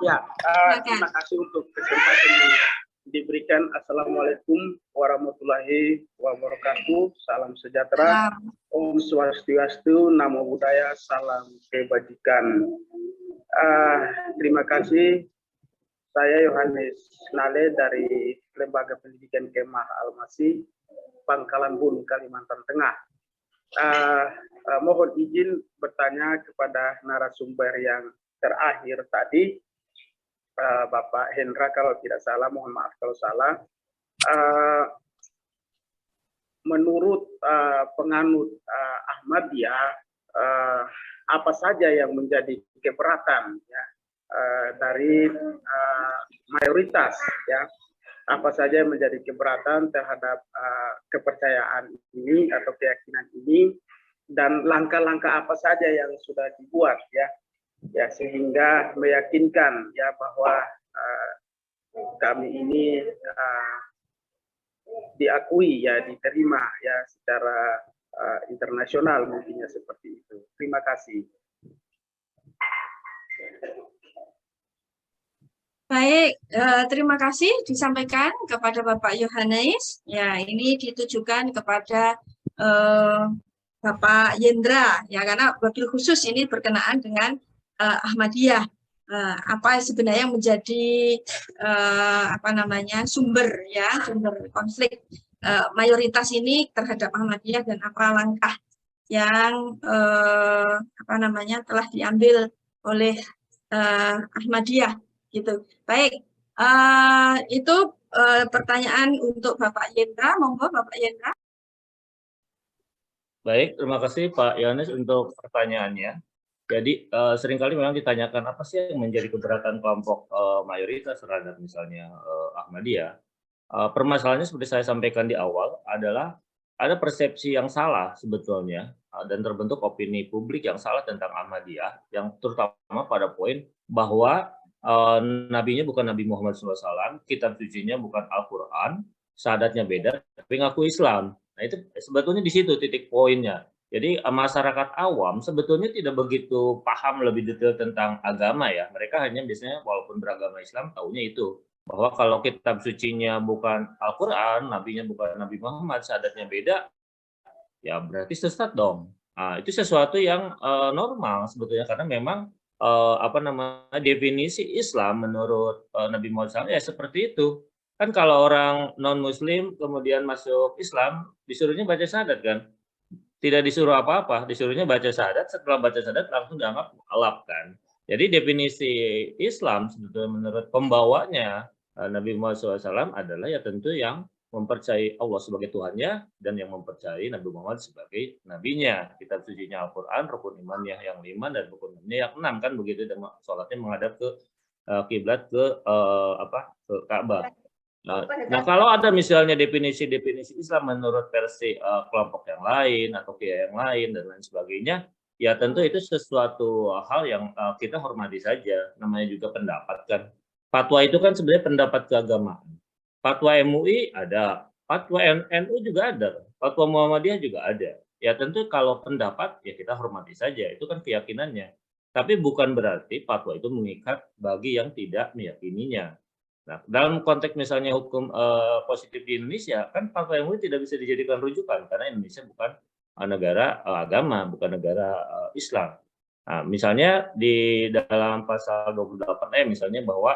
Ya, Silakan. terima kasih untuk kesempatan yang diberikan. Assalamualaikum warahmatullahi wabarakatuh. Salam sejahtera. Om Swastiastu, Namo Buddhaya, salam kebajikan. Terima kasih. Saya Yohanes Nale dari Lembaga Pendidikan Kemah Al-Masih, Pangkalan Bun, Kalimantan Tengah. Mohon izin bertanya kepada narasumber yang terakhir tadi, Bapak Hendra, kalau tidak salah, mohon maaf kalau salah. Menurut penganut Ahmadiyah, apa saja yang menjadi keberatan ya, dari mayoritas ya, apa saja yang menjadi keberatan terhadap kepercayaan ini atau keyakinan ini, dan langkah-langkah apa saja yang sudah dibuat ya sehingga meyakinkan ya bahwa kami ini diakui ya, diterima ya secara internasional, mungkinnya seperti itu. Terima kasih. Baik, terima kasih disampaikan kepada Bapak Yohanes. Ya, ini ditujukan kepada Bapak Yendra, ya, karena wabil khusus ini berkenaan dengan Ahmadiyah. Apa sebenarnya yang menjadi sumber konflik mayoritas ini terhadap Ahmadiyah, dan apa langkah yang telah diambil oleh Ahmadiyah gitu. Baik, itu pertanyaan untuk Bapak Yendra. Monggo Bapak Yendra. Baik, terima kasih Pak Yohanes untuk pertanyaannya. Jadi seringkali memang ditanyakan apa sih yang menjadi keberatan kelompok mayoritas terhadap misalnya Ahmadiyah. Permasalahannya seperti saya sampaikan di awal adalah ada persepsi yang salah sebetulnya dan terbentuk opini publik yang salah tentang Ahmadiyah, yang terutama pada poin bahwa nabinya bukan Nabi Muhammad SAW, kitab sucinya bukan Al-Quran, syahadatnya beda, tapi ngaku Islam. Nah itu sebetulnya di situ titik poinnya. Jadi masyarakat awam sebetulnya tidak begitu paham lebih detail tentang agama ya. Mereka hanya biasanya walaupun beragama Islam tahunya itu, bahwa kalau kitab sucinya bukan Al-Quran, nabinya bukan Nabi Muhammad, syahadatnya beda, ya berarti sesat dong. Nah, itu sesuatu yang normal sebetulnya, karena memang definisi Islam menurut Nabi Muhammad SAW ya seperti itu. Kan kalau orang non-Muslim kemudian masuk Islam, disuruhnya baca syahadat kan? Tidak disuruh apa-apa, disuruhnya baca syahadat, setelah baca syahadat langsung dianggap mualaf kan. Jadi definisi Islam sebetulnya menurut pembawanya Nabi Muhammad SAW adalah ya tentu yang mempercayai Allah sebagai Tuhannya dan yang mempercayai Nabi Muhammad sebagai nabinya. Kitab sucinya Al-Quran, rukun imannya yang 5 dan rukun imannya yang 6 kan begitu, dan sholatnya menghadap ke kiblat ke Ka'bah. Nah, kalau ada misalnya definisi-definisi Islam menurut versi kelompok yang lain atau kiai yang lain dan lain sebagainya, ya tentu itu sesuatu hal yang kita hormati saja. Namanya juga pendapat kan. Fatwa itu kan sebenarnya pendapat keagamaan. Fatwa MUI ada, fatwa NU juga ada, fatwa Muhammadiyah juga ada. Ya tentu kalau pendapat ya kita hormati saja, itu kan keyakinannya. Tapi bukan berarti fatwa itu mengikat bagi yang tidak meyakininya. Nah, dalam konteks misalnya hukum positif di Indonesia, kan fatwa MUI tidak bisa dijadikan rujukan karena Indonesia bukan negara agama, bukan negara Islam. Nah, misalnya di dalam pasal 28E misalnya bahwa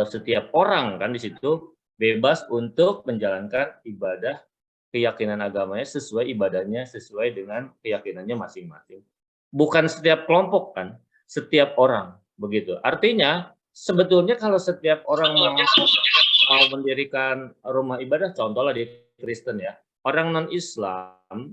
setiap orang kan di situ bebas untuk menjalankan ibadah keyakinan agamanya sesuai ibadahnya, sesuai dengan keyakinannya masing-masing. Bukan setiap kelompok kan, setiap orang begitu. Artinya sebetulnya kalau setiap orang mau mendirikan rumah ibadah, contohlah di Kristen ya, orang non Islam,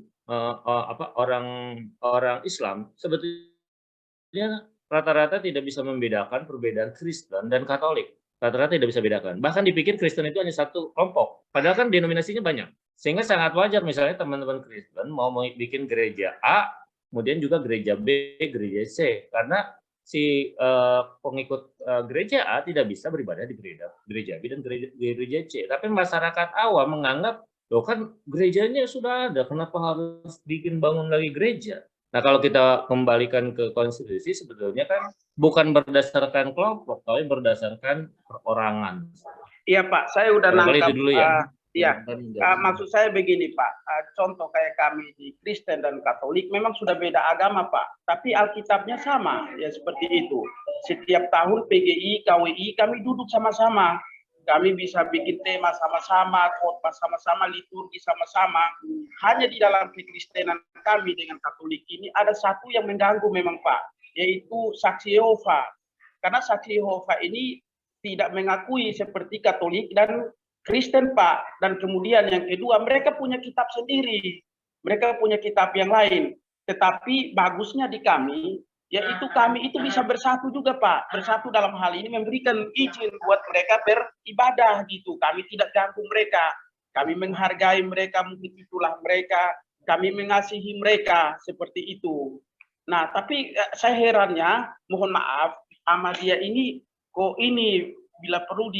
orang Islam sebetulnya rata-rata tidak bisa membedakan perbedaan Kristen dan Katolik. Rata-rata tidak bisa bedakan. Bahkan dipikir Kristen itu hanya satu kelompok, padahal kan denominasinya banyak. Sehingga sangat wajar misalnya teman-teman Kristen mau bikin gereja A, kemudian juga gereja B, gereja C, karena si pengikut gereja A tidak bisa beribadah di gereja B dan gereja C. Tapi masyarakat awam menganggap, loh kan gerejanya sudah ada, kenapa harus bikin bangun lagi gereja? Nah, kalau kita kembalikan ke konstitusi, sebetulnya kan bukan berdasarkan kelompok, tapi berdasarkan perorangan. Iya Pak, saya udah Barangkali nangkap. itu dulu ya. Iya, maksud saya begini Pak, contoh kayak kami di Kristen dan Katolik memang sudah beda agama Pak, tapi Alkitabnya sama, ya seperti itu. Setiap tahun PGI, KWI kami duduk sama-sama, kami bisa bikin tema sama-sama, khotbah sama-sama, liturgi sama-sama. Hanya di dalam kekristenan kami dengan Katolik ini ada satu yang mengganggu memang Pak, yaitu saksi Yehova. Karena saksi Yehova ini tidak mengakui seperti Katolik dan Kristen Pak, dan kemudian yang kedua mereka punya kitab sendiri, mereka punya kitab yang lain, tetapi bagusnya di kami, yaitu kami itu bisa bersatu juga Pak, bersatu dalam hal ini memberikan izin buat mereka beribadah gitu, kami tidak ganggu mereka, kami menghargai mereka, mungkin itulah mereka, kami mengasihi mereka, seperti itu. Nah, tapi saya herannya, mohon maaf, Ahmadiyah ini kok ini bila perlu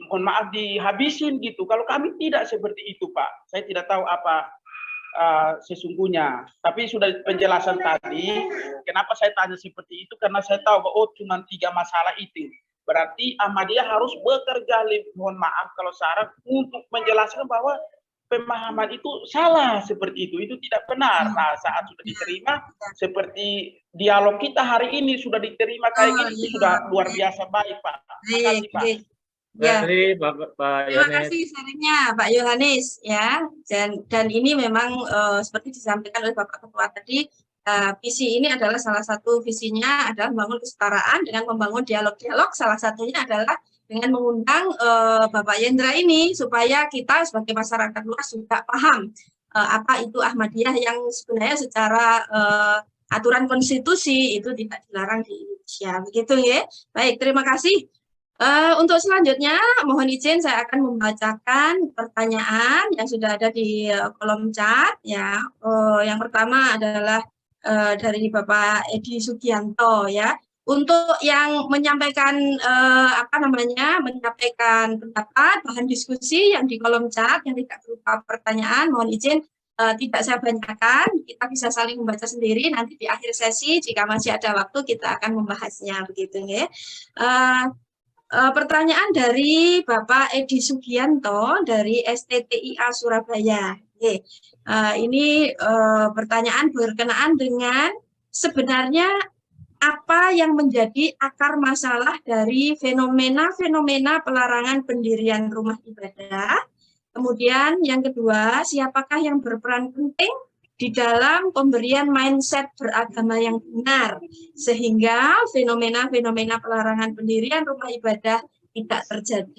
mohon maaf dihabisin gitu. Kalau kami tidak seperti itu Pak, saya tidak tahu apa sesungguhnya. Tapi sudah penjelasan tadi, kenapa saya tanya seperti itu? Karena saya tahu bahwa cuma 3 masalah itu. Berarti Ahmadiyah harus bekerja lebih, mohon maaf kalau saran, untuk menjelaskan bahwa pemahaman itu salah seperti itu tidak benar. Nah, saat sudah diterima seperti dialog kita hari ini sudah diterima kayak gini, sudah luar biasa baik Pak. Terima kasih Pak. Ya. Pak Terima kasih sharingnya Pak Yohanes ya. Dan ini memang seperti disampaikan oleh Bapak Ketua tadi, visi ini adalah salah satu visinya adalah membangun kesetaraan dengan membangun dialog-dialog. Salah satunya adalah dengan mengundang Bapak Yendra ini supaya kita sebagai masyarakat luas juga paham apa itu Ahmadiyah yang sebenarnya secara aturan konstitusi itu tidak dilarang di Indonesia. Begitu ya. Baik, terima kasih. Untuk selanjutnya, mohon izin saya akan membacakan pertanyaan yang sudah ada di kolom chat. Ya, yang pertama adalah dari Bapak Edi Sugianto ya. Untuk yang menyampaikan menyampaikan pendapat, bahan diskusi yang di kolom chat yang tidak berupa pertanyaan, mohon izin tidak saya bacakan. Kita bisa saling membaca sendiri. Nanti di akhir sesi jika masih ada waktu kita akan membahasnya begitu ya. Pertanyaan dari Bapak Edi Sugianto dari STTIA Surabaya. Ini pertanyaan berkenaan dengan sebenarnya apa yang menjadi akar masalah dari fenomena-fenomena pelarangan pendirian rumah ibadah. Kemudian yang kedua, siapakah yang berperan penting di dalam pemberian mindset beragama yang benar, sehingga fenomena-fenomena pelarangan pendirian rumah ibadah tidak terjadi.